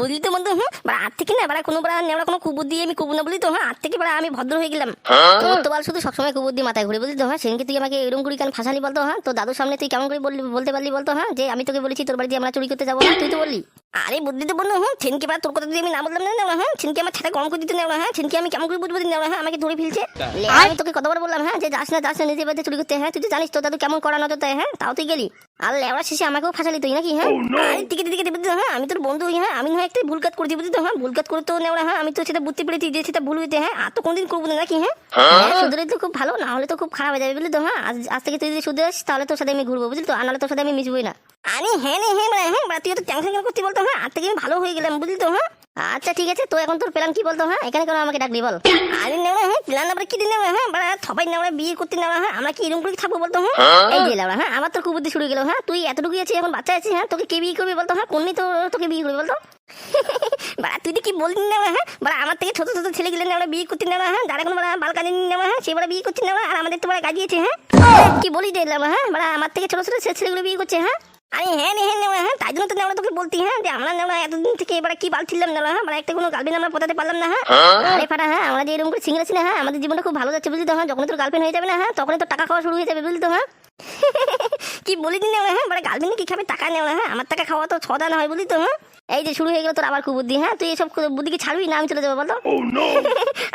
বুঝলি তো বন্ধু। আর থেকে না কোনো কোনো কুবুদ্ধি আমি কুবু না বুঝলি তো। আর থেকে আমি ভদ্র হয়ে গেলাম। তোর তো বল শুধু সবসময় কুবুদ্ধি মাথায় ঘুরে বুঝলি তো। সেদিনকে তুই আমাকে এরকম করে কেন ফাঁসালি বলতো। তো দাদুর সামনে তুই কেমন করে বলতে পারলি বলতো। যে আমি তোকে বলেছি তোর বাড়িতে আমরা চুরি করতে যাবো, তুই তো বললি। আরে বুদ্ধি তো বন্ধু। সেদিনকে তোর কথা যদি আমি না বললাম না। সেদিনকে আমার ছাতা গরম করে দিতে নেওয়া। সেদিনকে আমি কেমন করে বুঝবো নেওয়া। আমাকে ধরে ফেলছে। আমি তোকে কতবার বললাম যে যাস না নিজের বাড়িতে চুরি করতে। তুই তো জানিস তো দাদু কেমন করা নজর দেয়। তাও তুই গেলি। আর লেওড়া শেষে আমাকেও ফাঁসালি তুই নাকি। আমি তোর বন্ধু। আমি নয় একটা ভুল কাজ করেছি বুঝলি তো। ভুল কাজ করে তো নেওয়া। আমি তো সেটা বুঝতে পেরেছি যে সেটা ভুল হইতে। আর তো কোনদিন করবো না নাকি। শুধরে তো খুব ভালো, না হলে তো খুব খারাপ হয়ে যাবে বুঝলি তো। আজ থেকে তুই যদি শুধরে আসিস তাহলে তোর সাথে আমি ঘুরবো বুঝলি তো। আর নাহলে তোর সাথে আমি মিশবই না। আরে তুই তো টেনশন কেন করতে বলতো। আজ থেকে আমি ভালো হয়ে গেলাম বুঝলি তো। আচ্ছা ঠিক আছে, তো এখন তোর প্ল্যান কি বলতো। এখানে কেন আমাকে ডাকলি বল। আরে নেওয়া প্ল্যান আবার কি দিন নেওয়া। সবাই নেওয়া বিয়ে করতে নেওয়া। আমরা কি এরকম করে থাকবো বলতো। এই যে নেওয়া আমার তোর কুবুদ্ধি শুরু গেল। তুই এতটুকু আছিস, এখন বাচ্চা আছিস। তোকে কে বিয়ে করবি বলতো। কোননি তো তোকে বিয়ে করবি বলতো। তুই তো কি বললি নেওয়া। আমার থেকে ছোট ছোট ছেলে গেলে নেওয়া বিয়ে করতে নেওয়া। যারা কোনো বালকানি নেওয়া সেবার বিয়ে করতে নেওয়া। আর আমাদের তো গাজিয়েছে। কি বলি নেওয়া। আমার থেকে ছোট ছোট ছেলেগুলো বিয়ে করছে। আরে নেওয়া তাই জন্য তো নেওয়া তোকে বলতি। যে আমরা নেওয়া এতদিন থেকে এবার কি বালছিলাম নেওয়া। একটা কোনো গার্লফ্রেন্ড আমরা পতাতে পারলাম না। আরে ফাটা আমরা যে এরকম করে সিঙ্গেল আছি না। আমাদের জীবনটা খুব ভালো যাচ্ছে বুঝলি তো। যখন তোর গার্লফ্রেন্ড হয়ে যাবে না তখন তো টাকা খাওয়া শুরু হয়ে যাবে বুঝলি তো। কি বলি দিন নেওয়া। গার্লফ্রেন্ড কি খাবে টাকা নেওয়া। আমার টাকা খাওয়া তো ছদা না হয় বুঝলি তো। এই যে শুরু হয়ে গেল তোর আবার কুবুদ্ধি। তুই এসব বুদ্ধি কি ছাড়বি না আমি চলে যাবো বলতো।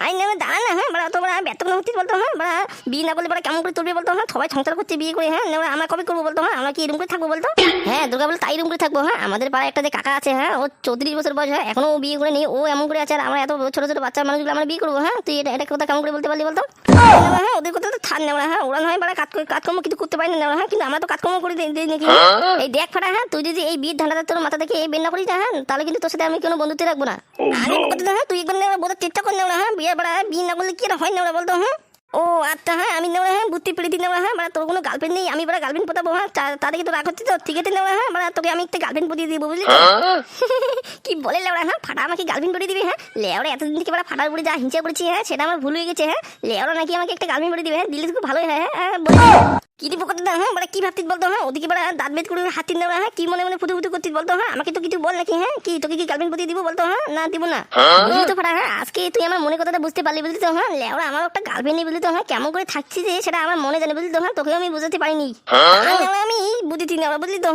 আই নেওয়া দাঁড়া না। তো ব্যর্থ কোনো হচ্ছিস বলতো। বিয়ে না করলে কেমন করে তুলবি বলতো। সবাই সংসার করছে বিয়ে করে। নেওয়া আমরা কবে করবো বলতো। আমরা কি এরকম করে থাকবো বলতো। দুর্গা বলে তাই এরকম করে থাকবো। আমাদের পাড়ায় একটা যে কাকা আছে। ও 34 বছর বয়স। এখনো বিয়ে করে নেই। ও এমন করে আছে। আর আমরা এত ছোট ছোট বাচ্চা মানুষগুলো আমরা বিয়ে করবো। তুই এটা কথা কেমন করে বলতে পারলি বলতো। ওদের কথা তো থার নেওয়া। ওরা নয় কাজকর্ম কিছু করতে পারি না। কিন্তু আমরা তো কাজকর্ম করে দিই নাকি। এই দেখ ফাটা। তুই যদি এই বিয়ের ধান্দাটা তোর মাথা থেকে বের না করিস তাহলে কিন্তু তোর সাথে আমি কোনো বন্ধুত্ব রাখবো না। তুই একবার বোঝার চেষ্টা কর নেওয়া। বিয়ে না করলে কি হয় নেওয়া বলতো। ও আচ্ছা আমি নেওয়া বুদ্ধি পেরে দিই নেওয়া। তোর কোনো গার্লফ্রেন্ড নেই, আমি গার্লফ্রেন্ড পোতাবো। তাদেরকে তো রাগ হচ্ছে তো। ঠিক আছে নেওয়া। তোকে আমি একটা গার্লফ্রেন্ড পটিয়ে দিব বুঝলি তো। কি বলে লেওড়া। ফাটা আমাকে গার্লফ্রেন্ড পটিয়ে দিবি। লেওড়া এতদিন থেকে ফাটার উপরে যা হিংসা করেছি সেটা আমার ভুল হয়ে গেছে। লেওড়া নাকি আমাকে একটা গার্লফ্রেন্ড পটিয়ে দিবে। দিলে খুব ভালোই হয়। কি দিব করতে কি ভাবতিস বলতো। ওদিকে দাঁত বেদ করে হাতির নেওয়া। কি মনে মনে ফুটু ফুটু করতিস বলতো। আমাকে তো কিছু বল নাকি। কি তোকে কি গার্লফ্রেন্ড পটিয়ে দিব বলতো। না দিব না বুঝলি তো ফাটা। আজকে তুই আমার মনে কথাটা বুঝতে পারলি বুঝলি তো। লেওড়া আমার একটা গার্লফ্রেন্ড নেই বুঝলি তো। কেমন করে থাকছি যে সেটা আমার মনে জানে বুঝলি তো। তোকেও আমি বুঝাতে পারিনি। আমি বুঝেছি না বুঝলি তো।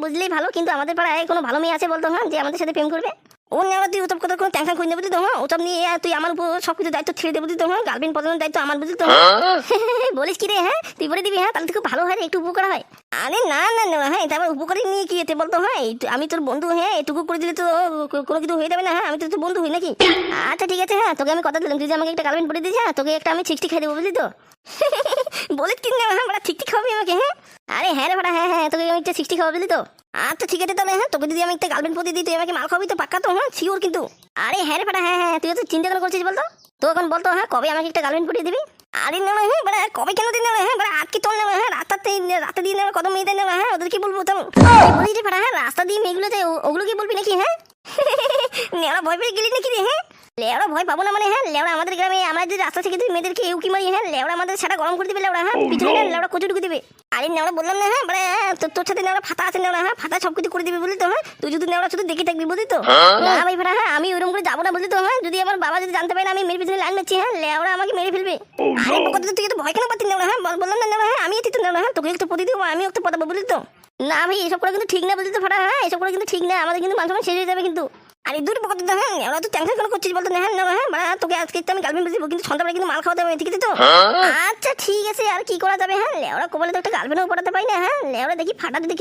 বুঝলেই ভালো। কিন্তু আমাদের পাড়ায় কোনো ভালো মেয়ে আছে বলতো যে আমাদের সাথে প্রেম করবে। ও নেওয়া তুই ওসব কথা কোনো টেনশন করি না বুঝলি তো। ওসব নিয়ে তুই আমার উপর সবকিছু দায়িত্ব ছেড়ে দে বুঝলি তো। গার্লফ্রেন্ড পছন্দের দায়িত্ব আমার বুঝলি তো। বলিস কি রে। তুই বলে দিবি। তাহলে তো খুব ভালো হয়, একটু উপকার হয়। আরে না এটা আমার উপকারী নিয়ে কি যেতে বলতো। আমি তোর বন্ধু। এটুকু করে দিলে তো কোনো কিছু হয়ে যাবে না। আমি তো তোর বন্ধু হই নাকি। আচ্ছা ঠিক আছে। তোকে আমি কথা দিলাম তুই যে আমাকে একটা গার্লফ্রেন্ড পড়ে দিয়েছিস। তোকে একটা আমি 60 খাই দেবো বুঝলি তো। বলে কি না ঠিক খাওয়াবি আমাকে। আরে রে ভাড়া। তোকে আমি একটা 60 খাওয়া বুঝলি তো। আচ্ছা ঠিক আছে তাহলে। তোকে যদি আমি একটা গার্লফ্রেন্ড পটিয়ে দিই তুই আমাকে মাল খাওয়াবি তো পাক্কা তো। শিওর কিন্তু। আরে রে ভাড়া। তুই তো চিন্তা কেন করছিস বলতো। তো এখন বলতো কবে আমাকে একটা গার্লফ্রেন্ড পটিয়ে দিবি। আরে না কবে কেন দিন আজকে তোর নেওয়া। রাতে দিয়ে নেওয়া কত মেয়েদের নেওয়া। ওদের কি বলবো তো বলি রে ভাড়া। রাস্তা দিয়ে মেয়েগুলোতে ওগুলো কি বলবি নাকি। নেওয়া ভয় পেয়ে গেলি নাকি রে। লেওড়া ভয় পাবো না মানে। লেওড়া আমাদের গ্রামে আমরা যদি রাস্তা থেকে তুই মেয়েদেরকে উকি মারি। লেওড়া আমাদের সেটা গরম করে দিবে। লেওড়া পিছনে লেওড়া কচু ঢুকে দিবে। আরে নেওড়া বললাম না। তোর সাথে নেওড়া ফাতা আছে নেওড়া। ফাতা সবকিছু করে দিবে বুঝলি তো। তুই যদি নেওড়া শুধু দেখে থাকবি বুঝলি তো। না ভাই ভাড়া। আমি ওইরকম করে যাবো না বুঝলি তো। যদি আমার বাবা যদি জানতে পারে না আমি মেয়ের পিছনে লাইন মারছি। লেওড়া আমাকে মেরে ফেলবে। আরে কথা তুই তো ভয় কেন পাচ্ছিস নেওড়া। বললাম না নেওড়া। আমি এটি তো নেওড়া। তোকে একটু পটি দেবো, আমি একটু পটাবো বুঝলি তো। না ভাই এসব করে কিন্তু ঠিক না বুঝলি তো ফাটা। এসব করে কিন্তু ঠিক না। আমাদের কিন্তু মান সম্মান শেষ হয়ে যাবে কিন্তু। আরে দূর পকতে ওরা তো টেনশন কেন করছিস বলতো। তোকে আজকে আমি গার্লফ্রেন্ড বুঝবো কিন্তু সন্ধ্যাবেলা কিন্তু মাল খাওয়াতে হবে ঠিক আছে তো। আচ্ছা ঠিক আছে। আর কি করা যাবে। লেওরা কবলে তো একটা গার্লফ্রেন্ডও পড়াতে পারি না। লেওরা দেখি ফাটা যদি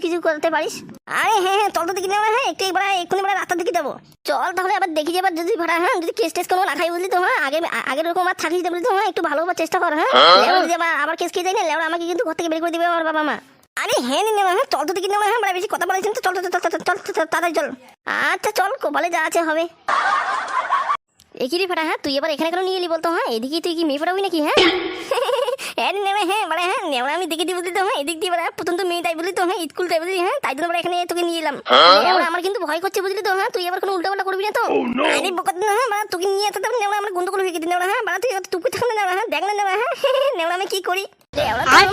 কিছু করতে পারিস। আরে চল তো দেখি নেওয়া। একটু এক্ষুনি রাস্তা দেখি যাবো। চল তাহলে আবার দেখি যাবার যদি ভাড়া। যদি কেস টেস কোনো না খাই বুঝলি তো। আগের রকম আর থাকিস বুঝলি তো। একটু ভালো চেষ্টা কর। যদি আবার কেস খেয়ে যাই না লেওরা আমাকে কিন্তু ঘর থেকে বের করে দিবে আমার বাবা মা। আরে নেওয়া। চল তো দেখি নেওয়া। বেশি কথা বলেছেন তো। চল তাড়াতাড়ি চল। আচ্ছা চল কপালে যা আছে হবে। একিরি ফাটা। তুই এবার এখানে কেন নিয়ে এলি বলতো। এদিকে তুই কি মেয়ে পড়াবি নাকি। নেওয়া আমি দেখে দিই বুঝলি তো। এদিক দিয়ে প্রথম তো মেয়েটাই বুঝলি তো। স্কুলটাই বুঝলি। তাই জন্য এখানে তোকে নিয়ে এলাম। আমার কিন্তু ভয় করছে বুঝলি তো। তুই এবার কোনো উল্টা পাল্টা করবি না তো। আরে বকত না। তোকে নিয়ে এত নেওয়া আমরা গন্ডগোল হয়ে গেছি নেওয়া। তুই টুকু থাকলে নেওয়া। দেখ না নেওয়া। নেওয়া আমি কি করি।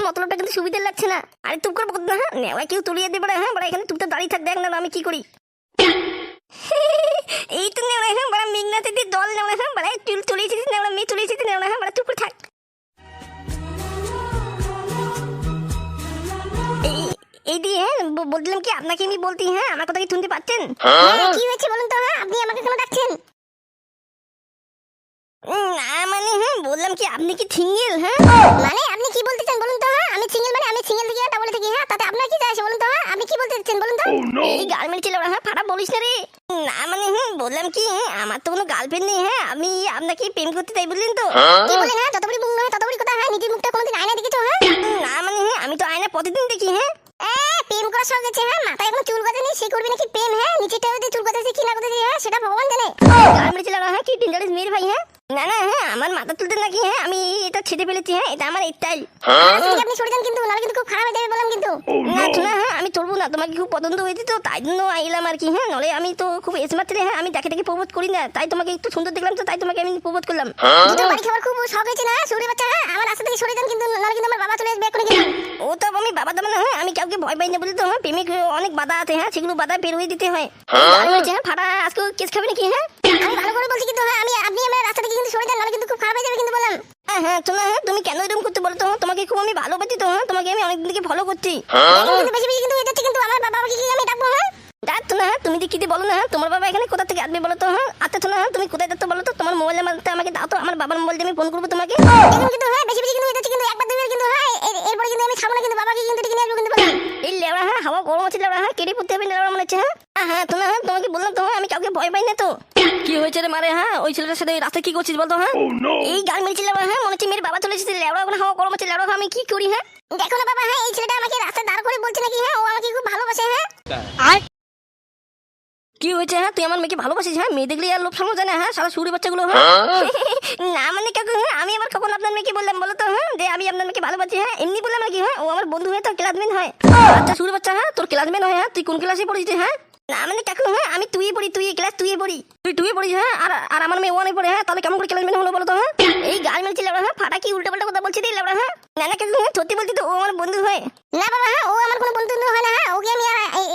মতলবটা কিন্তু সুবিধা লাগছে না। আরে তুই করবো না। নেওয়া কেউ তুলিয়ে দেবে। এখানে তুই তো দাঁড়িয়ে থাক। দেখ না আমি কি করি। এই তো নেওয়া হ্যাঁ বড় মেঘনাতে দিয়ে দল নেওয়া হ্যাঁ বড় চুল তুলে এসেছিস নেওয়া মেয়ে তুলে এসেছিস নেওয়া হ্যাঁ বড় চুপ করে থাক। এই দিয়ে হ্যাঁ বলছিলাম কি আপনাকে আমি বলতি হ্যাঁ আমার কথা কি শুনতে পাচ্ছেন? কি হয়েছে বলুন তো হ্যাঁ আপনি আমাকে কেন ডাকছেন? না মানে হ্যাঁ বললাম কি আপনি কি সিঙ্গেল? হ্যাঁ মানে আপনি কি বলতে চান বলুন তো হ্যাঁ আমি সিঙ্গেল মানে আমি সিঙ্গেল থেকে ডাবল থেকে হ্যাঁ তাতে আপনার কি যায় আসে বলুন তো হ্যাঁ আপনি কি বলতে চাচ্ছেন বলুন তো? এই গার্লফ্রেন্ড ছিল হ্যাঁ ফাটা বলিস না রে। না মানে হ্যাঁ বললাম কি আমার তো কোনো গার্লফ্রেন্ড নেই হ্যাঁ আমি আপনাকে প্রেম করতে চাই বুঝলেন তো? কি বলেন হ্যাঁ যত বড় মুখ নয় তত বড় কথা হ্যাঁ নিজের মুখটা কোনোদিন আয়না দেখেছো? হ্যাঁ না মানে হ্যাঁ আমি তো আয়না প্রতিদিন দেখি। হ্যাঁ প্রেম করার শখ আছে হ্যাঁ মাথায় এখন চুল গজে নেই সে করবে নাকি প্রেম? হ্যাঁ নিচেটা যদি চুল গজেছে কি না গজেছে হ্যাঁ সেটা ভগবান জানে। গার্লফ্রেন্ড ছিল হ্যাঁ কি ডেঞ্জারাস মেয়ের ভাই। হ্যাঁ না না হ্যাঁ আমার মাথা তুলতে নাকি হ্যাঁ আমি এটা ছেড়ে ফেলেছি। হ্যাঁ এটা আমার স্টাইল। আপনি সরে যান কিন্তু নালে কিন্তু খুব খারাপ হয়ে যাবে বললাম কিন্তু। না শোনা হ্যাঁ আমি চলবো না তোমাকে খুব পছন্দ হয়েছে তো তাই জন্য আইলাম আর কি। হ্যাঁ নলে আমি তো খুব স্মার্ট ছেলে হ্যাঁ আমি দেখে দেখে প্রবোধ করি না তাই তোমাকে একটু সুন্দর দেখলাম তো তাই তোমাকে আমি প্রবোধ করলাম। দুটো বাড়ি খাবার খুব শখ হয়েছে না সুরে বাচ্চা হ্যাঁ আমার রাস্তা থেকে সরে যান কিন্তু নালে কিন্তু আমার বাবা চলে আসবে এখন কিন্তু। ও তো আমি বাবা দেবো না হ্যাঁ আমি কাউকে ভয় পাই না বলি তো হ্যাঁ প্রেমিক অনেক বাধা আছে হ্যাঁ সেগুলো বাধা বের হয়ে দিতে হয়। হ্যাঁ ফাটা আজকে কেস খাবে নাকি? হ্যাঁ আমি ভালো করে বলছি কিন্তু হ্যাঁ আমি আপনি আমার রাস্তা থেকে কিন্তু সরে যান নালে কিন্তু খুব খারাপ হয়ে যাবে কিন্তু বললাম। হ্যাঁ শোনা হ্যাঁ তুমি কেন এরকম করতে বলো তো তোমাকে খুব আমি ভালোবাসি তো হ্যাঁ তোমাকে আমি অনেকদিন থেকে ফলো করছি। কিন্তু বেশি বেশি কিন্তু হয়ে যাচ্ছে কিন্তু আমার বাবা আমাকে কি আমি ডাকবো? হ্যাঁ ডাক তো না তুমি কি বলো না তোমার বাবা এখানে কোথা থেকে আসবে বলো তো? হ্যাঁ আচ্ছা শোনা তুমি কোথায় যাচ্ছ বলো তো তোমার মোবাইলের মাধ্যমে আমাকে দাও তো আমার বাবার মোবাইল দিয়ে আমি ফোন করবো তোমাকে। কিন্তু হ্যাঁ বেশি বেশি কিন্তু হয়ে যাচ্ছে কিন্তু একবার দুইবার কিন্তু হ্যাঁ এরপরে কিন্তু আমি ছাড়বো না কিন্তু বাবাকে কিন্তু ডেকে নিয়ে আসবো কিন্তু বললাম। এই লেবড়া হ্যাঁ হাওয়া গরম আছে লেবড়া হ্যাঁ কেটে পড়তে হবে লেবড়া মনে হচ্ছে। হ্যাঁ হ্যাঁ শোনা হ্যাঁ তোমাকে বললাম তো আমি কাউকে ভয় পাই না তো। কি হয়েছে রে মারে হ্যাঁ ওই ছেলেটার সাথে রাস্তায় কি করছিস বলতো? হ্যাঁ এই গাল মেরেছিল হ্যাঁ মনে হচ্ছে মেয়ের বাবা চলে এসেছে লেবড়া ওখানে হাওয়া গরম আছে লেবড়া আমি কি করি? হ্যাঁ দেখো না বাবা হ্যাঁ এই ছেলেটা আমাকে রাস্তায় দাঁড় করে বলছে নাকি হ্যাঁ ও আমাকে খুব ভালোবাসে। হ্যাঁ কি হয়েছে হ্যাঁ তুই আমার মেয়েকে ভালোবাসিস? হ্যাঁ মেয়ে দেখলে আর লোভ সামনে জানে হ্যাঁ সারা সুরি বাচ্চাগুলো। হ্যাঁ না মানে কাকু হ্যাঁ আমি আবার কখন আপনার মেয়েকে বললাম বলো তো? হ্যাঁ যে আমি আপনার মেয়েকে ভালোবাসি হ্যাঁ এমনি বললাম নাকি? হ্যাঁ ও আমার বন্ধু হয়ে তোর ক্লাসমেট হয়। আচ্ছা সুরি বাচ্চা হ্যাঁ তোর ক্লাসমেট হয় হ্যাঁ তুই কোন ক্লাসে পড়িস? হ্যাঁ না মানে কাকু হ্যাঁ আমি তুই পড়ি তুই ক্লাস তুই পড়ি তুই তুই পড়িস হ্যাঁ আর আমার মেয়ে ওয়ানে পড়ে। হ্যাঁ তাহলে কেমন করে ক্লাসমেট হলো বলো তো? হ্যাঁ এই গাল মেরেছিল হ্যাঁ ফাটা কি উল্টা পাল্টা কথা বলছি রে লেবড়া। হ্যাঁ না না কাকু হ্যাঁ সত্যি বলছি তো ও আমার বন্ধু হয়। না বাবা হ্যাঁ ও আমার কোনো বন্ধু হয় না। হ্যাঁ ওকে আমি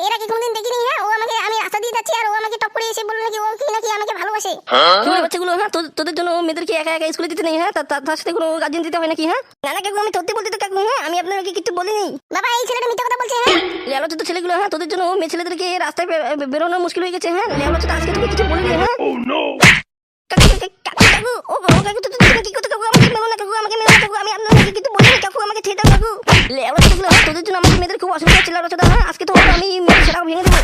এর আগে কোনোদিন দেখিনি। হ্যাঁ ও আমাকে আমি রাস্তা দিয়ে যাচ্ছি আর ও আমাকে টপ করে এসে বলল নাকি ও কি নাকি আমাকে ভালোবাসে। তোমার বাচ্চাগুলো হ্যাঁ তোদের জন্য মেয়েদেরকে একা একা স্কুলে দিতে নেই। হ্যাঁ তার সাথে কোনো গার্জেন দিতে হয় নাকি? হ্যাঁ না না কাকু আমি সত্যি বলছি তো কাকু হ্যাঁ আমি আপনাকে কিছু বলিনি। বাবা এই ছেলেটা মিথ্যা কথা বলছে। হ্যাঁ লেলো তো ছেলেগুলো হ্যাঁ তোদের জন্য মেয়ে ছেলেদেরকে রাস্তায় বেরোনো মুশকিল হয়ে গেছে। হ্যাঁ লেলো তো আজকে তুমি কিছু বলিনি। হ্যাঁ কাকু কাকু ও কাকু তো তুমি কি করতে কাকু আমাকে মেরো না কাকু আমাকে মেরো না কাকু আমি আপনাকে কিছু বলিনি কাকু আমাকে ছেড়ে দাও কাকু। লেলো তো তোদের জন্য আমাদের মেয়েদের খুব অসুবিধা হচ্ছে লেলো হ্যাঁ আজকে তো আমি মেয়ে সেটাও ভেঙে দেবো।